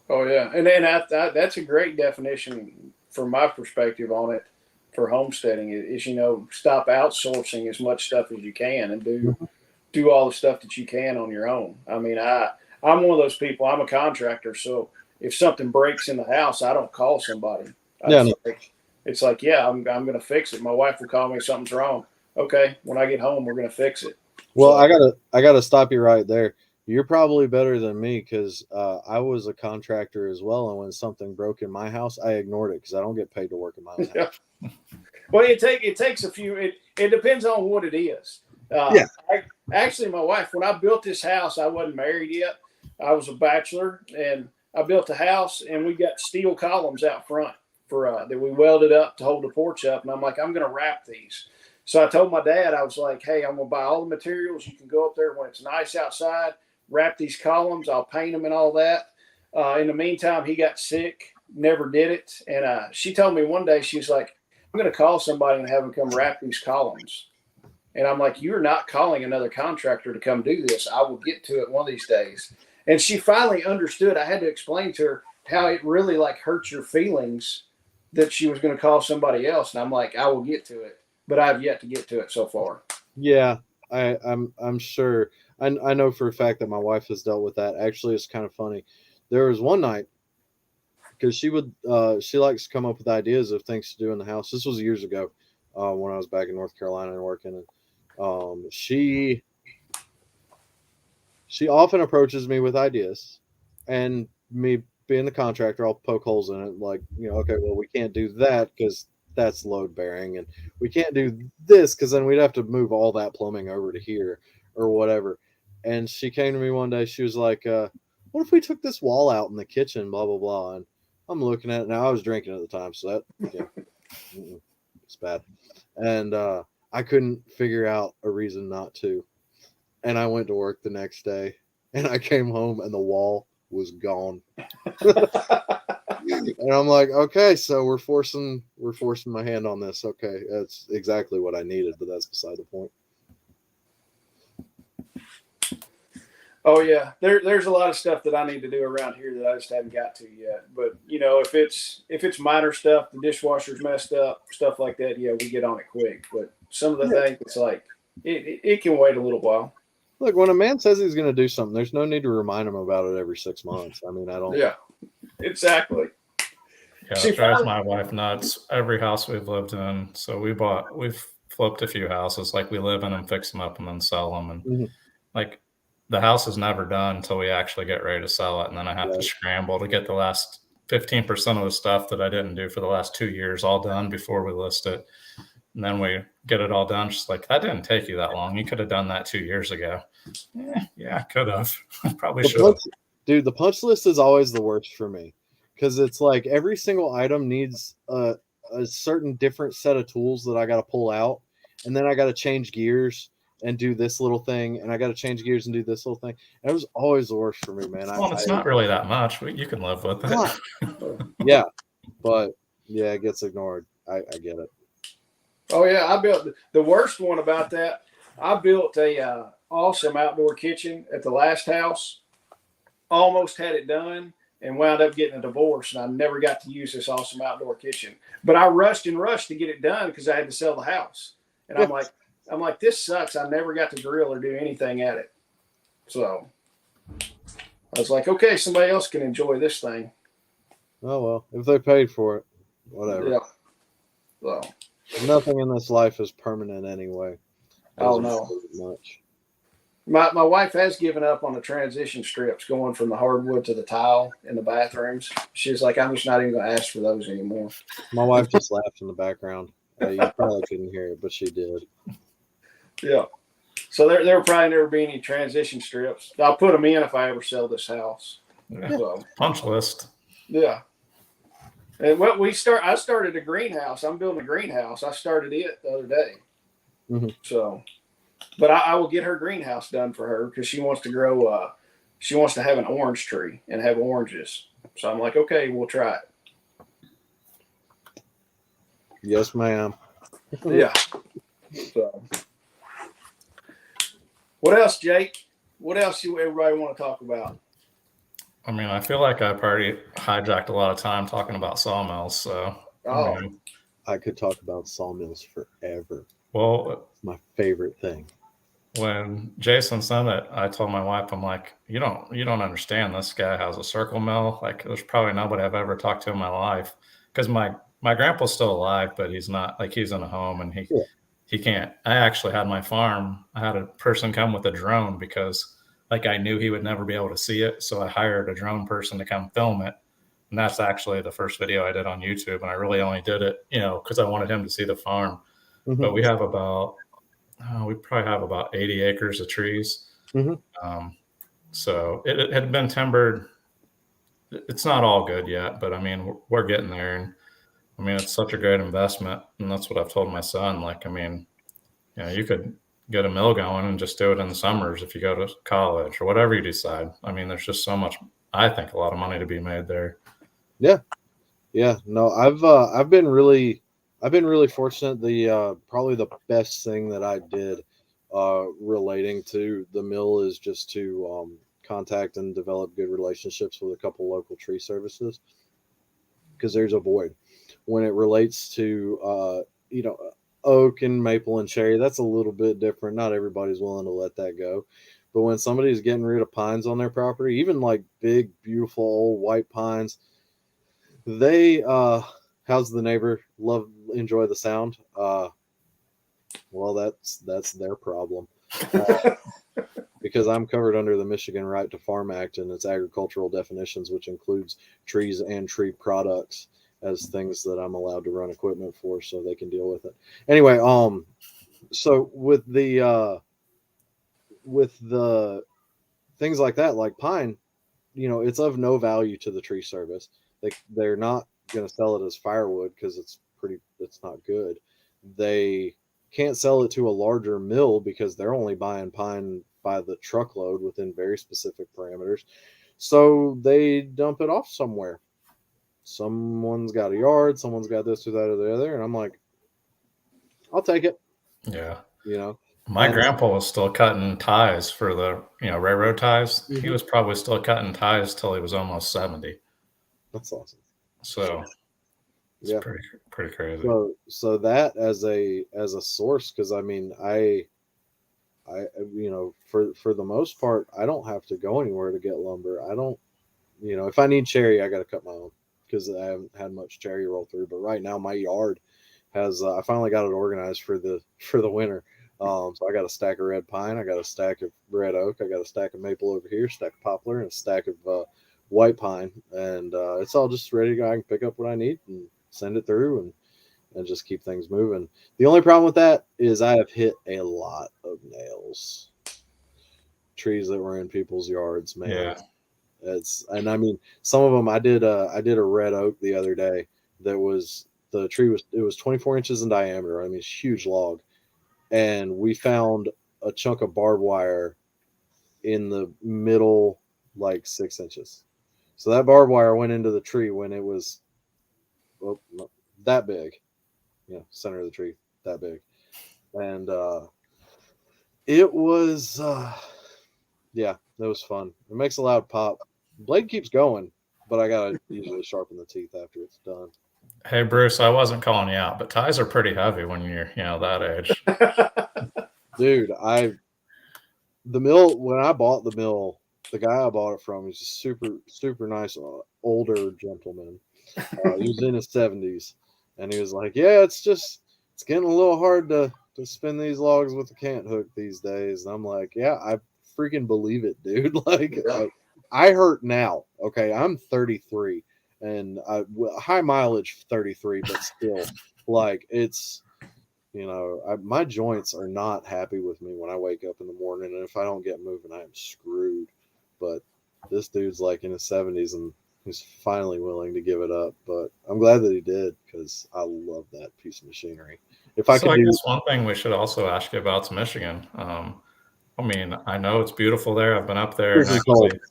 Oh yeah, and that's a great definition from my perspective on it for homesteading. Is stop outsourcing as much stuff as you can and do all the stuff that you can on your own. I mean, I'm one of those people. I'm a contractor, so if something breaks in the house, I don't call somebody. It's like, yeah, I'm going to fix it. My wife will call me if something's wrong. Okay, when I get home, we're going to fix it. Well, so, I gotta stop you right there. You're probably better than me because I was a contractor as well, and when something broke in my house, I ignored it because I don't get paid to work in my own house. Well, it takes a few. It depends on what it is. Actually, my wife, when I built this house, I wasn't married yet. I was a bachelor, and I built a house, and we got steel columns out front for that we welded up to hold the porch up. And I'm like, I'm going to wrap these. So I told my dad, I was like, hey, I'm going to buy all the materials. You can go up there when it's nice outside, wrap these columns. I'll paint them and all that. In the meantime, he got sick, never did it. And she told me one day, she's like, I'm going to call somebody and have them come wrap these columns. And I'm like, you're not calling another contractor to come do this. I will get to it one of these days. And she finally understood. I had to explain to her how it really hurts your feelings that she was going to call somebody else. And I'm like, I will get to it, but I've yet to get to it so far. Yeah, I'm sure. I know for a fact that my wife has dealt with that. Actually, it's kind of funny. There was one night because she likes to come up with ideas of things to do in the house. This was years ago when I was back in North Carolina and working. And she often approaches me with ideas, and me being the contractor, I'll poke holes in it. Like, okay, well, we can't do that because that's load bearing, and we can't do this because then we'd have to move all that plumbing over to here or whatever. And she came to me one day. She was like, what if we took this wall out in the kitchen, blah, blah, blah. And I'm looking at it now. I was drinking at the time, so that it's bad. And I couldn't figure out a reason not to. And I went to work the next day, and I came home, and the wall was gone. And I'm like, okay, so we're forcing my hand on this. Okay, that's exactly what I needed, but that's beside the point. Oh yeah, there's a lot of stuff that I need to do around here that I just haven't got to yet. But if it's minor stuff, the dishwasher's messed up, stuff like that, yeah, we get on it quick. But some of the things, it's like it can wait a little while. Look, when a man says he's going to do something, there's no need to remind him about it every 6 months. I mean, I don't. Yeah, exactly. Yeah, it drives my wife nuts. Every house we've lived in, so we've flipped a few houses. Like, we live in them, fix them up, and then sell them. And like, the house is never done until we actually get ready to sell it, and then I have to scramble to get the last 15% of the stuff that I didn't do for the last 2 years all done before we list it. And then we get it all done. Just like, that didn't take you that long. You could have done that 2 years ago. Yeah, I could have. Probably should have. Dude, the punch list is always the worst for me because it's like every single item needs a certain different set of tools that I got to pull out. And then I got to change gears and do this little thing. And I got to change gears and do this little thing. And it was always the worst for me, man. Well, it's not really that much. You can live with it. Yeah. But yeah, it gets ignored. I get it. Oh yeah, I built the worst one about that. I built a awesome outdoor kitchen at the last house. Almost had it done and wound up getting a divorce, and I never got to use this awesome outdoor kitchen. But I rushed to get it done because I had to sell the house. And I'm like, this sucks. I never got to grill or do anything at it. So I was like, okay, somebody else can enjoy this thing. Oh well, if they paid for it, whatever. Yeah. So. Nothing in this life is permanent anyway. Oh no. Much. My wife has given up on the transition strips going from the hardwood to the tile in the bathrooms. She's like, I'm just not even going to ask for those anymore. My wife just laughed in the background. You probably couldn't hear it, but she did. Yeah. So there will probably never be any transition strips. I'll put them in if I ever sell this house. Yeah. So, punch list. Yeah. And what I started a greenhouse. I'm building a greenhouse. I started it the other day. Mm-hmm. So, but I will get her greenhouse done for her because she wants to grow. She wants to have an orange tree and have oranges. So I'm like, okay, we'll try it. Yes, ma'am. Yeah. So, what else, Jake? What else do everybody want to talk about? I mean, I feel like I've already hijacked a lot of time talking about sawmills. So, I could talk about sawmills forever. Well, it's my favorite thing. When Jason sent it, I told my wife, I'm like, you don't understand. This guy has a circle mill. Like, there's probably nobody I've ever talked to in my life. Because my grandpa's still alive, but he's not, like, he's in a home and he can't. I actually had my farm. I had a person come with a drone because, like, I knew he would never be able to see it. So I hired a drone person to come film it. And that's actually the first video I did on YouTube. And I really only did it, because I wanted him to see the farm. Mm-hmm. But we have we probably have about 80 acres of trees. Mm-hmm. So it had been timbered. It's not all good yet, but I mean, we're getting there. And I mean, it's such a great investment. And that's what I've told my son. Like, I mean, you could get a mill going and just do it in the summers if you go to college or whatever you decide. I mean, there's just so much, I think, a lot of money to be made there. Yeah. Yeah. No, I've been really fortunate. The probably the best thing that I did relating to the mill is just to contact and develop good relationships with a couple local tree services, because there's a void when it relates to oak and maple and cherry. That's a little bit different. Not everybody's willing to let that go. But when somebody's getting rid of pines on their property, even like big, beautiful old white pines, they how's the neighbor enjoy the sound? Well, that's their problem. Because I'm covered under the Michigan Right to Farm Act and its agricultural definitions, which includes trees and tree products as things that I'm allowed to run equipment for, so they can deal with it. Anyway, so with the things like that, like pine, it's of no value to the tree service. They're not going to sell it as firewood because it's not good. They can't sell it to a larger mill because they're only buying pine by the truckload within very specific parameters. So they dump it off somewhere. Someone's got a yard, someone's got this or that or the other, and I'm like, I'll take it. Yeah. My grandpa was still cutting ties for the railroad ties. Mm-hmm. He was probably still cutting ties till he was almost 70. That's awesome. So it's pretty crazy. So that as a source, because I mean, I for the most part, I don't have to go anywhere to get lumber. I don't, if I need cherry, I got to cut my own because I haven't had much cherry roll through. But right now, my yard has I finally got it organized for the winter. So I got a stack of red pine, I got a stack of red oak, I got a stack of maple over here, stack of poplar, and a stack of white pine, and it's all just ready to go. I can pick up what I need and send it through and just keep things moving. The only problem with that is I have hit a lot of nails, trees that were in people's yards, man. Yeah. And I mean, some of them I did a red oak the other day that was, the tree was 24 inches in diameter. I mean, it's a huge log. And we found a chunk of barbed wire in the middle, like 6 inches. So that barbed wire went into the tree when it was that big, center of the tree, that big. And it was, that was fun. It makes a loud pop. Blade keeps going, but I got to usually sharpen the teeth after it's done. Hey, Bruce, I wasn't calling you out, but ties are pretty heavy when you're, that age. Dude, the mill, when I bought the mill, the guy I bought it from is a super, super nice older gentleman. He was in his 70s, and he was like, yeah, it's getting a little hard to spin these logs with a cant hook these days. And I'm like, yeah, I freaking believe it, dude. Like, I hurt now. Okay, I'm 33, and high mileage 33, but still, like, it's, my joints are not happy with me when I wake up in the morning, and if I don't get moving, I am screwed. But this dude's like in his 70s, and He's finally willing to give it up, but I'm glad that he did because I love that piece of machinery. If I So could I do, guess one thing we should also ask you about is Michigan. I mean, I know it's beautiful there. I've been up there, and this is cold. actually,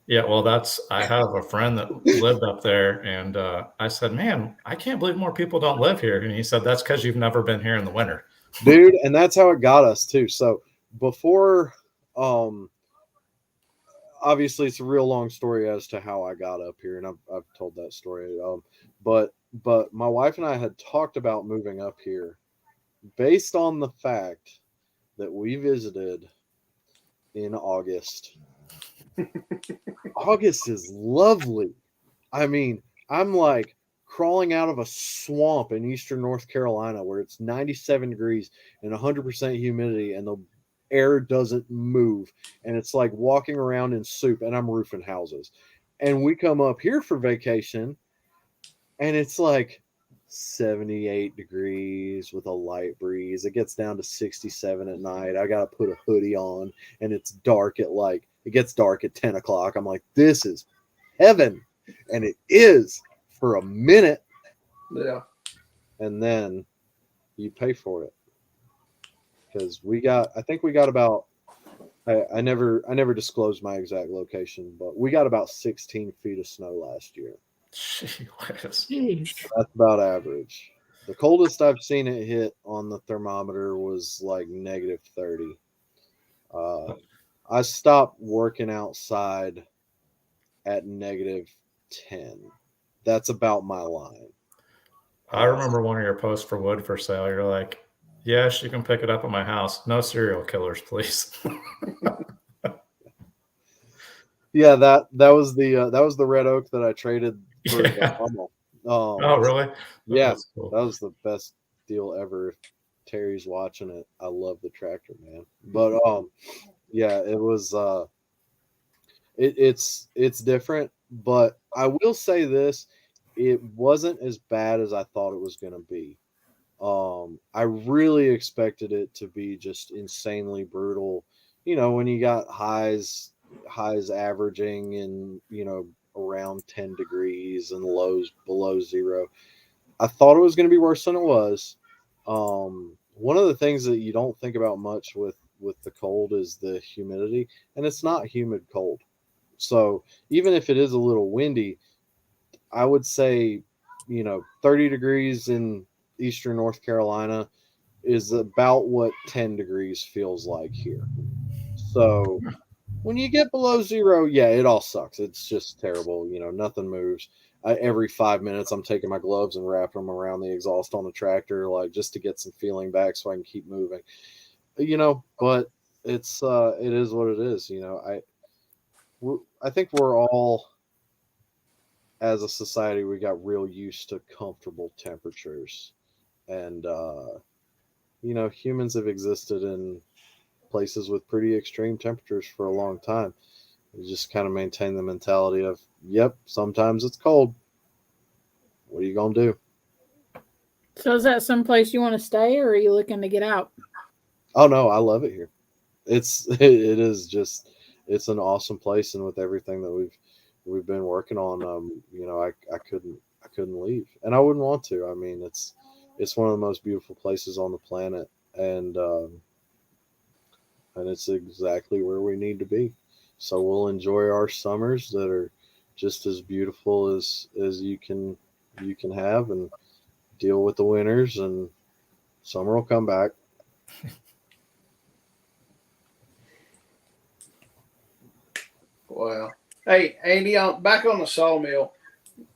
yeah. Well, I have a friend that lived up there, and I said, "Man, I can't believe more people don't live here." And he said, "That's because you've never been here in the winter." Dude, and that's how it got us too. So before, obviously it's a real long story as to how I got up here, and I've told that story. But my wife and I had talked about moving up here based on the fact that we visited in August. August is lovely. I mean, I'm like crawling out of a swamp in eastern North Carolina where it's 97 degrees and 100% humidity and the air doesn't move. And it's like walking around in soup, and I'm roofing houses. And we come up here for vacation and it's like 78 degrees with a light breeze. It gets down to 67 at night. I got to put a hoodie on, and it's dark at it gets dark at 10 o'clock. I'm like, this is heaven. And it is for a minute. Yeah. And then you pay for it. Because I think we got about, I never disclosed my exact location, but we got about 16 feet of snow last year. Jeez. That's about average. The coldest I've seen it hit on the thermometer was like negative 30. I stopped working outside at negative 10. That's about my line. I remember one of your posts for wood for sale. You're like, "Yes, you can pick it up at my house. No serial killers, please." Yeah, that was the red oak that I traded for Yeah. Hummel. Oh, really? Yeah, That's cool. that was the best deal ever. If Terry's watching it, I love the tractor, man. But yeah, it was it's different, but I will say this, it wasn't as bad as I thought it was going to be. I really expected it to be just insanely brutal. You know, when you got highs averaging in, around 10 degrees and lows below zero. I thought it was going to be worse than it was. One of the things that you don't think about much with the cold is the humidity, and it's not humid cold. So even if it is a little windy, I would say, 30 degrees in eastern North Carolina is about what 10 degrees feels like here. So when you get below zero, yeah, it all sucks. It's just terrible. Nothing moves. Every 5 minutes, I'm taking my gloves and wrapping them around the exhaust on the tractor, like just to get some feeling back so I can keep moving. But it is what it is. I think we're all, as a society, we got real used to comfortable temperatures, and humans have existed in places with pretty extreme temperatures for a long time. You just kind of maintain the mentality of, yep, sometimes it's cold. What are you gonna do? So is that someplace you want to stay, or are you looking to get out? Oh no, I love it here. It is just, it's an awesome place, and with everything that we've been working on, I couldn't leave, and I wouldn't want to. I mean, it's one of the most beautiful places on the planet, and it's exactly where we need to be. So we'll enjoy our summers that are just as beautiful as you can have, and deal with the winters, and summer will come back. Wow. Hey, Andy, back on the sawmill,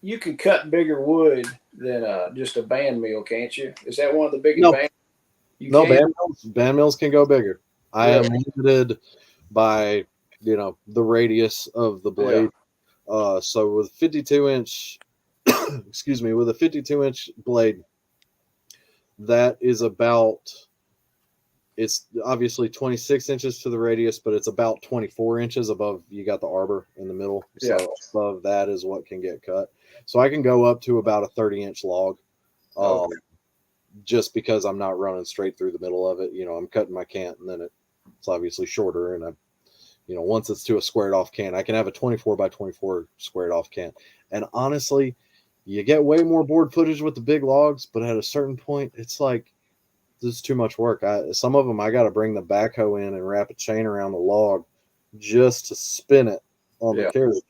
you can cut bigger wood than just a band mill, can't you? Is that one of the biggest band? No, band mills can go bigger. I am limited by the radius of the blade. Yeah. So with 52-inch, excuse me, with a 52-inch blade, that is about, it's obviously 26 inches to the radius, but it's about 24 inches above. You got the arbor in the middle, so above that is what can get cut. So I can go up to about a 30-inch log. Just because I'm not running straight through the middle of it. I'm cutting my cant, and then it's obviously shorter, and once it's to a squared off can, I can have a 24 by 24 squared off can. And honestly, you get way more board footage with the big logs, but at a certain point, it's like, this is too much work. Some of them I got to bring the backhoe in and wrap a chain around the log just to spin it on the carriage.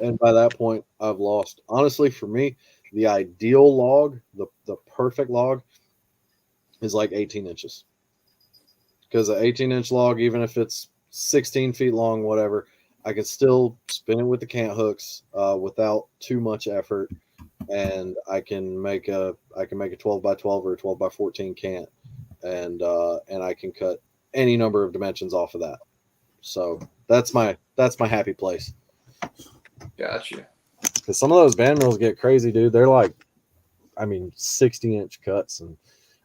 And by that point, I've lost. Honestly, for me, the ideal log, the perfect log, is like 18 inches. Because an 18-inch log, even if it's 16 feet long, whatever, I can still spin it with the cant hooks without too much effort. And I can make a 12 by 12 or a 12 by 14 cant, and I can cut any number of dimensions off of that. So that's my happy place. Gotcha. Because some of those band mills get crazy, dude. They're like, 60-inch cuts, and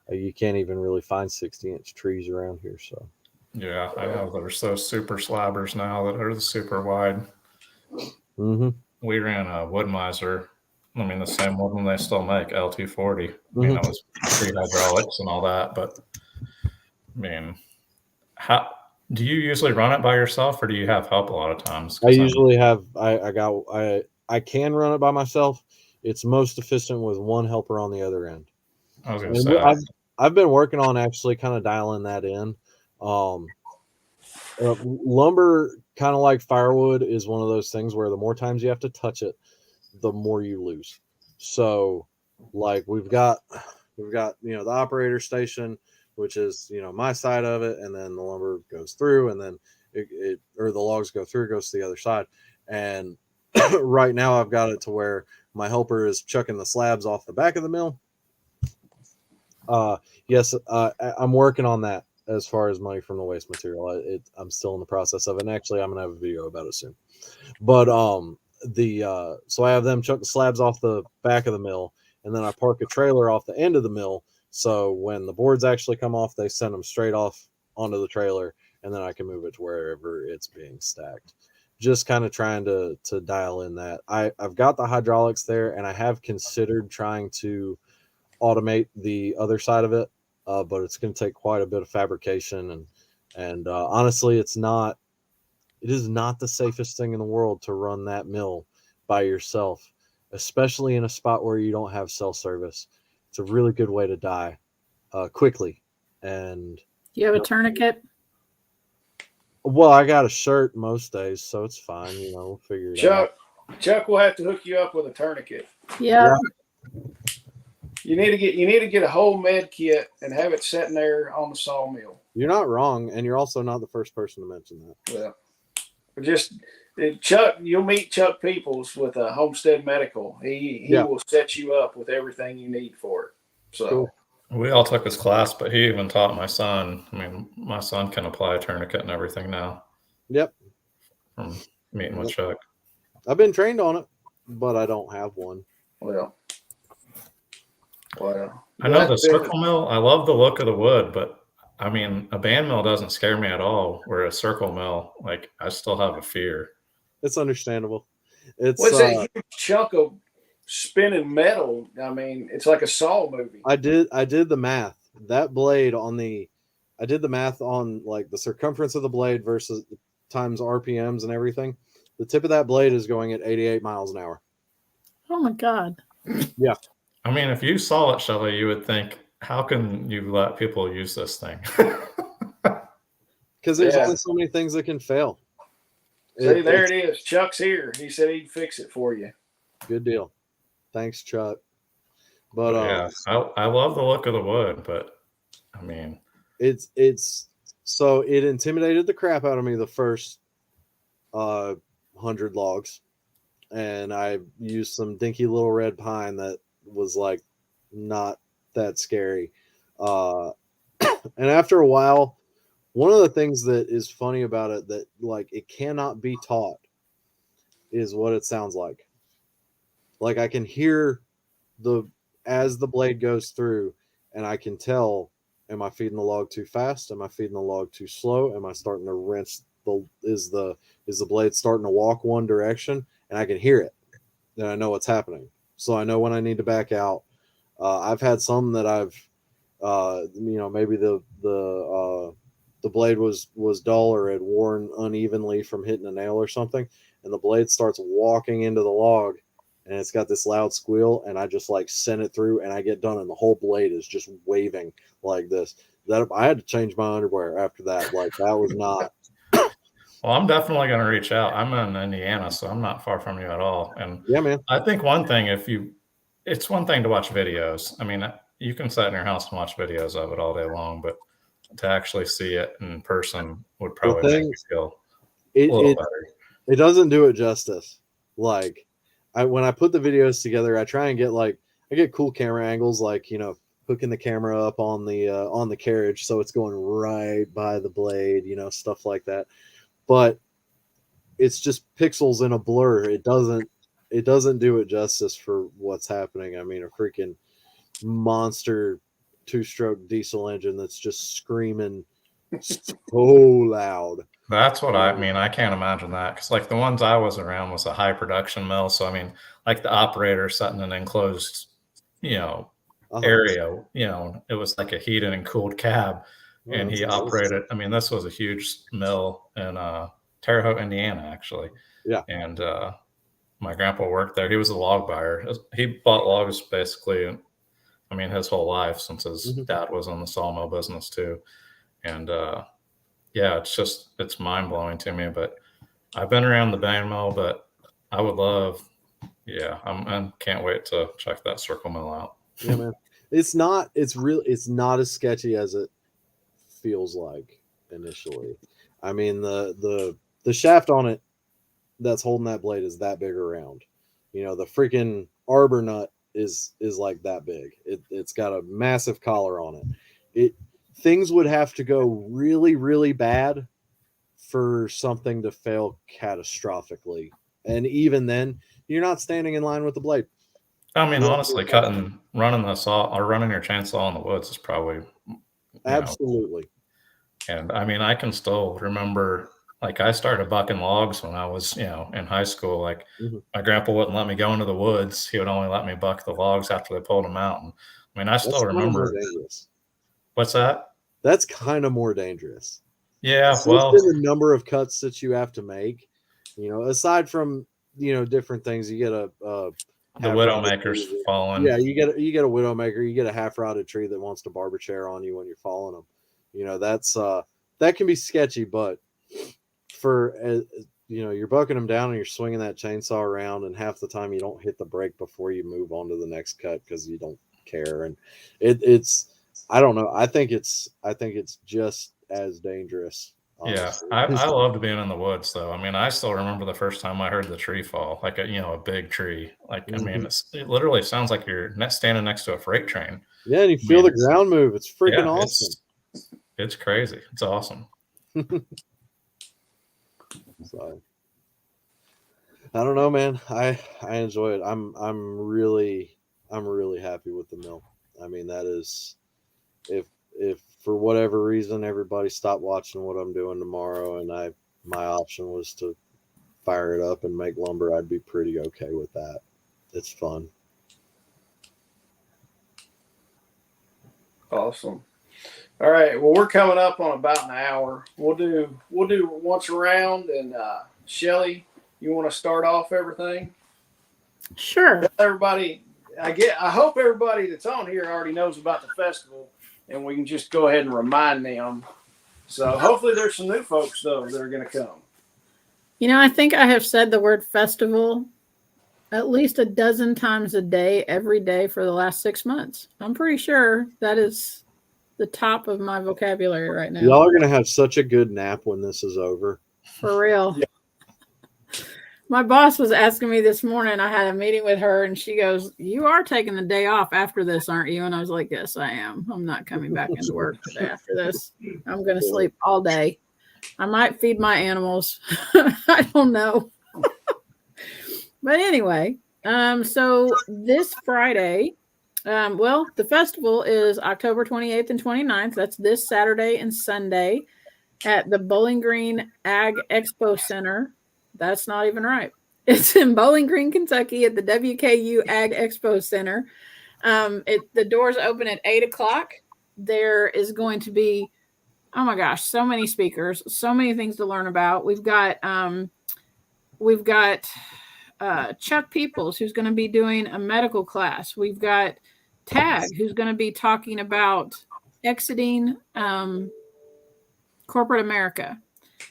you can't even really find 60-inch trees around here. So yeah, I know there's those super slabbers now that are the super wide. Mm-hmm. We ran a Woodmiser. The same one they still make, L240. It was pre-hydraulics and all that, but how do you usually run it by yourself, or do you have help a lot of times? I usually have. I can run it by myself. It's most efficient with one helper on the other end. I was going to say I've been working on actually kind of dialing that in. Lumber, kind of like firewood, is one of those things where the more times you have to touch it, the more you lose. So like we've got the operator station, which is my side of it, and then the lumber goes through, and then or the logs go through, goes to the other side. And right now I've got it to where my helper is chucking the slabs off the back of the mill. Yes, I'm working on that as far as money from the waste material. I'm still in the process of it, and actually I'm gonna have a video about it soon. But so I have them chuck the slabs off the back of the mill, and then I park a trailer off the end of the mill, so when the boards actually come off, they send them straight off onto the trailer, and then I can move it to wherever it's being stacked. Just kind of trying to dial in that. I've got the hydraulics there, and I have considered trying to automate the other side of it, but it's going to take quite a bit of fabrication, and honestly, it is not the safest thing in the world to run that mill by yourself, especially in a spot where you don't have cell service. It's a really good way to die quickly. And do you have a tourniquet? Well, I got a shirt most days, so it's fine. We'll figure it out. Chuck will have to hook you up with a tourniquet. Yeah. You need to get a whole med kit and have it sitting there on the sawmill. You're not wrong, and you're also not the first person to mention that. Yeah. Chuck, you'll meet Chuck Peoples with a Homestead Medical. He will set you up with everything you need for it. So cool. We all took his class, but he even taught my son. My son can apply a tourniquet and everything now. Yep. From meeting with Chuck. I've been trained on it, but I don't have one. Well. I know the circle mill. I love the look of the wood, but a band mill doesn't scare me at all. Where a circle mill, I still have a fear. It's understandable. What's that huge chunk of spinning metal? It's like a Saw movie. I did the math. That blade I did the math on like the circumference of the blade versus times RPMs and everything. The tip of that blade is going at 88 miles an hour. Oh my God. Yeah. If you saw it, Shelley, you would think, how can you let people use this thing? Because there's only so many things that can fail. See, there it is. Chuck's here. He said he'd fix it for you. Good deal. Thanks, Chuck. But I love the look of the wood, but it's so it intimidated the crap out of me the first 100 logs, and I used some dinky little red pine that was like not that scary. And after a while, one of the things that is funny about it that like it cannot be taught is what it sounds like. Like I can hear as the blade goes through, and I can tell, am I feeding the log too fast? Am I feeding the log too slow? Am I starting to wrench is the blade starting to walk one direction? And I can hear it. Then I know what's happening. So I know when I need to back out. I've had some that I've maybe the the blade was dull or had worn unevenly from hitting a nail or something, and the blade starts walking into the log, and it's got this loud squeal, and I just like send it through, and I get done, and the whole blade is just waving like this. That I had to change my underwear after that. Like that was not. Well, I'm definitely going to reach out. I'm in Indiana, so I'm not far from you at all. And Yeah, man. I think one thing, it's one thing to watch videos. I mean, you can sit in your house and watch videos of it all day long, but to actually see it in person would probably make you feel a little better. It doesn't do it justice. Like when I put the videos together, I try and I get cool camera angles, like, you know, hooking the camera up on the carriage so it's going right by the blade, you know, stuff like that. But it's just pixels in a blur. It doesn't do it justice for what's happening. I mean, a freaking monster 2-stroke diesel engine that's just screaming so loud. That's what I mean. I can't imagine that, because like the ones I was around was a high production mill. So I mean, like the operator sat in an enclosed, you know, area. You know, it was like a heated and cooled cab, and he operated. I mean, this was a huge mill in Terre Haute, Indiana, actually. Yeah. And my grandpa worked there. He was a log buyer. He bought logs basically, I mean, his whole life, since his dad was in the sawmill business too. And yeah, it's mind blowing to me. But I've been around the band mill, but I would love, I can't wait to check that circle mill out. Yeah, man. It's not as sketchy as it feels like initially. I mean, the shaft on it that's holding that blade is that big around. You know, the freaking arbor nut is like that big. It's got a massive collar on it. Things would have to go really, really bad for something to fail catastrophically. And even then, you're not standing in line with the blade. I mean, honestly, running the saw or running your chainsaw in the woods is probably absolutely. And I mean, I can still remember, like, I started bucking logs when I was, in high school. Like, my grandpa wouldn't let me go into the woods. He would only let me buck the logs after they pulled them out. And I mean, I still remember. What's that? That's kind of more dangerous. Yeah, well, the number of cuts that you have to make, aside from different things, you get the widowmakers falling. Yeah, you get a widowmaker, you get a half rotted tree that wants to barber chair on you when you're falling them. That's that can be sketchy, but for you're bucking them down and you're swinging that chainsaw around, and half the time you don't hit the brake before you move on to the next cut because you don't care, and it's I don't know. I think it's just as dangerous. Honestly. Yeah, I loved being in the woods, though. I mean, I still remember the first time I heard the tree fall, like a big tree. Like, I mean, it literally sounds like you're standing next to a freight train. Yeah, and you feel the ground move. It's freaking awesome. It's crazy. It's awesome. So, I don't know, man. I enjoy it. I'm really happy with the mill. I mean, that is, if for whatever reason everybody stopped watching what I'm doing tomorrow and my option was to fire it up and make lumber, I'd be pretty okay with that. It's fun. Awesome. All right. Well, we're coming up on about an hour. We'll do once around, and Shelly, you want to start off everything? Sure. Everybody, I hope everybody that's on here already knows about the festival, and we can just go ahead and remind them. So hopefully there's some new folks, though, that are going to come. I think I have said the word festival at least a dozen times a day, every day for the last 6 months. I'm pretty sure that is the top of my vocabulary right now. Y'all are going to have such a good nap when this is over. For real. Yeah. My boss was asking me this morning, I had a meeting with her, and she goes, "You are taking the day off after this, aren't you?" And I was like, "Yes, I am. I'm not coming back into work today after this. I'm going to sleep all day. I might feed my animals." I don't know. But anyway, so this Friday, the festival is October 28th and 29th. That's this Saturday and Sunday at the Bowling Green Ag Expo Center. That's not even right. It's in Bowling Green, Kentucky at the WKU Ag Expo Center. The doors open at 8:00. There is going to be oh my gosh, so many speakers, so many things to learn about. We've got Chuck Peoples, who's going to be doing a medical class. We've got Tag, who's going to be talking about exiting corporate America.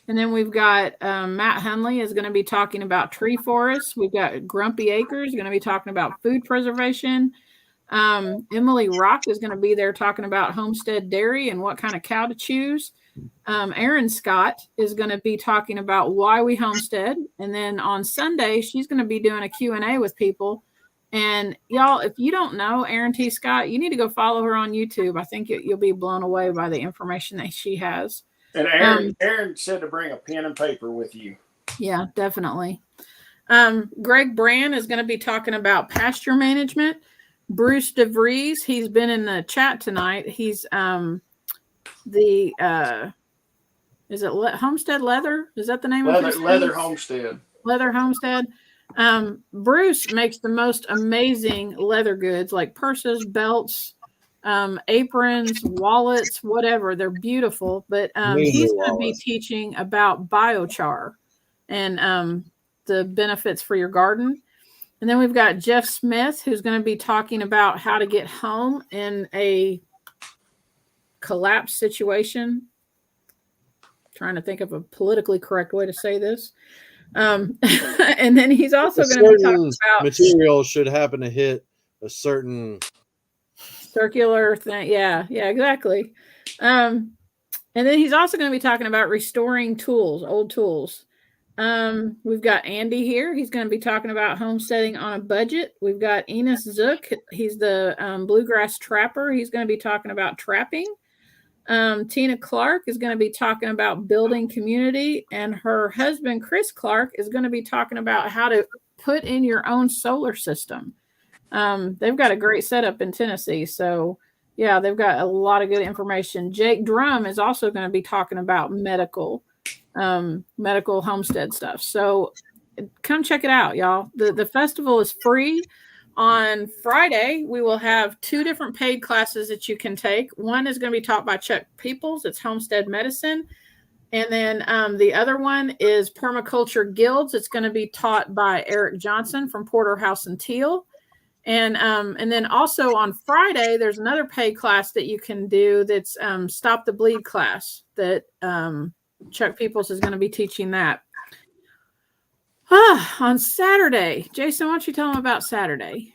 And then we've got Matt Hunley is going to be talking about tree forests. We've got Grumpy Acres going to be talking about food preservation. Emily Rock is going to be there talking about Homestead dairy and what kind of cow to choose. Erin Scott is going to be talking about why we homestead. And then on Sunday, she's going to be doing a Q&A with people. And y'all, if you don't know Erin T. Scott, you need to go follow her on YouTube. I think you'll be blown away by the information that she has. And Aaron said to bring a pen and paper with you. Yeah, definitely. Greg Brand is going to be talking about pasture management. Bruce DeVries, he's been in the chat tonight. He's is it Homestead Leather? Is that the name of his Leather Homestead? Leather Homestead. Bruce makes the most amazing leather goods like purses, belts, aprons, wallets, whatever. They're beautiful. But he's going to be teaching about biochar and the benefits for your garden. And then we've got Jeff Smith, who's going to be talking about how to get home in a collapse situation. Trying to think of a politically correct way to say this. And then he's also going to be talking about material should happen to hit a certain circular thing. Yeah, exactly. And then he's also going to be talking about restoring tools, old tools. We've got Andy here. He's going to be talking about homesteading on a budget. We've got Enos Zook. He's the bluegrass trapper. He's going to be talking about trapping. Tina Clark is going to be talking about building community, and her husband, Chris Clark, is going to be talking about how to put in your own solar system. They've got a great setup in Tennessee. So yeah, they've got a lot of good information. Jake Drum is also going to be talking about medical homestead stuff. So come check it out, y'all. The festival is free. On Friday, we will have 2 different paid classes that you can take. One is going to be taught by Chuck Peoples. It's homestead medicine. And then the other one is permaculture guilds. It's going to be taught by Eric Johnson from Porterhouse and Teal. And then also on Friday, there's another paid class that you can do. That's Stop the Bleed class that Chuck Peoples is going to be teaching that. On Saturday, Jason, why don't you tell them about Saturday?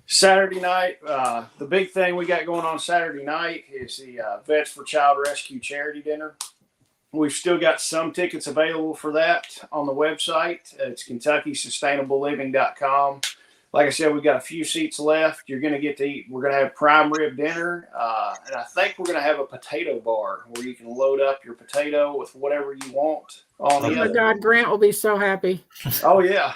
Saturday night, the big thing we got going on Saturday night is the Vets for Child Rescue charity dinner. We've still got some tickets available for that on the website. It's KentuckySustainableLiving.com. Like I said, we've got a few seats left. You're going to get to eat. We're going to have prime rib dinner. And I think we're going to have a potato bar where you can load up your potato with whatever you want. Oh my God, Grant will be so happy. Oh, yeah.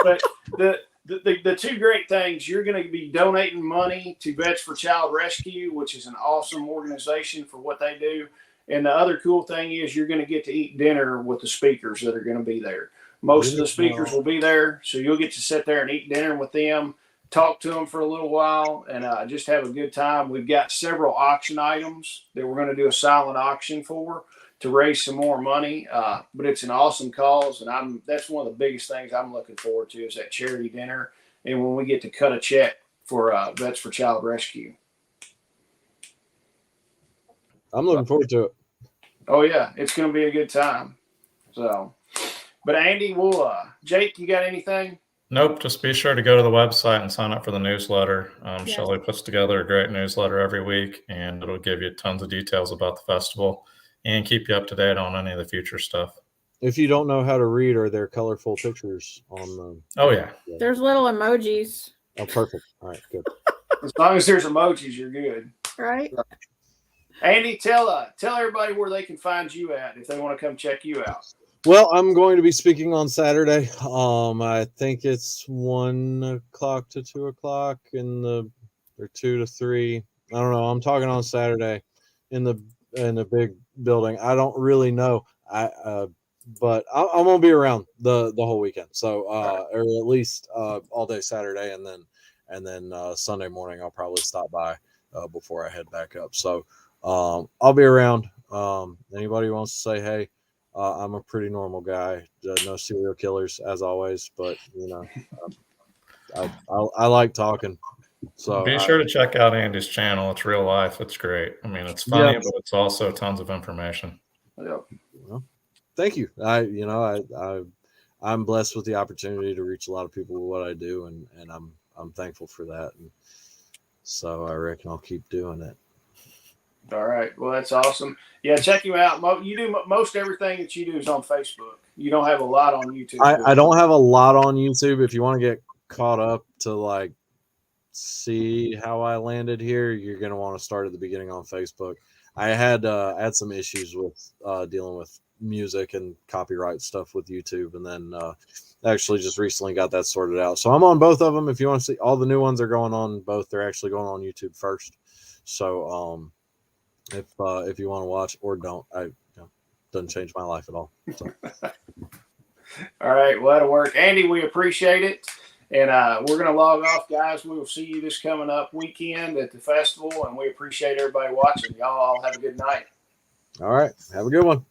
But the 2 great things, you're going to be donating money to Vets for Child Rescue, which is an awesome organization for what they do. And the other cool thing is you're going to get to eat dinner with the speakers that are going to be there. Most of the speakers will be there, so you'll get to sit there and eat dinner with them, talk to them for a little while, and just have a good time. We've got several auction items that we're going to do a silent auction for to raise some more money. But it's an awesome cause, and that's one of the biggest things I'm looking forward to is that charity dinner, and when we get to cut a check for Vets for Child Rescue. I'm looking forward to it. Oh, yeah, it's going to be a good time. So... But Andy, Jake, you got anything? Nope. Just be sure to go to the website and sign up for the newsletter. Shelley puts together a great newsletter every week, and it'll give you tons of details about the festival and keep you up to date on any of the future stuff. If you don't know how to read, are there colorful pictures on them? Oh, yeah. There's little emojis. Oh, perfect. All right, good. As long as there's emojis, you're good. Right. Andy, tell everybody where they can find you at if they want to come check you out. Well, I'm going to be speaking on Saturday. I think it's 1 o'clock to 2 o'clock or 2 to 3. I don't know. I'm talking on Saturday in the big building. I don't really know. But I'm gonna be around the whole weekend. So or at least all day Saturday, and then Sunday morning I'll probably stop by before I head back up. So I'll be around. Anybody who wants to say, hey, I'm a pretty normal guy. No serial killers, as always. But I like talking. So Be sure to check out Andy's channel. It's real life. It's great. I mean, it's funny, Yeah. but it's also tons of information. Yep. Well, thank you. I'm blessed with the opportunity to reach a lot of people with what I do, and I'm thankful for that. And so I reckon I'll keep doing it. All right. Well, that's awesome. Yeah, check you out. You do most everything that you do is on Facebook. You don't have a lot on YouTube. I don't have a lot on YouTube. If you want to get caught up to like see how I landed here, you're going to want to start at the beginning on Facebook. I had some issues with dealing with music and copyright stuff with YouTube, and then actually just recently got that sorted out. So I'm on both of them. If you want to see, all the new ones are going on both. They're actually going on YouTube first. So if you want to watch or don't, doesn't change my life at all. So. All right. Well, that'll work. Andy, we appreciate it. And we're going to log off, guys. We will see you this coming up weekend at the festival, and we appreciate everybody watching. Y'all all have a good night. All right. Have a good one.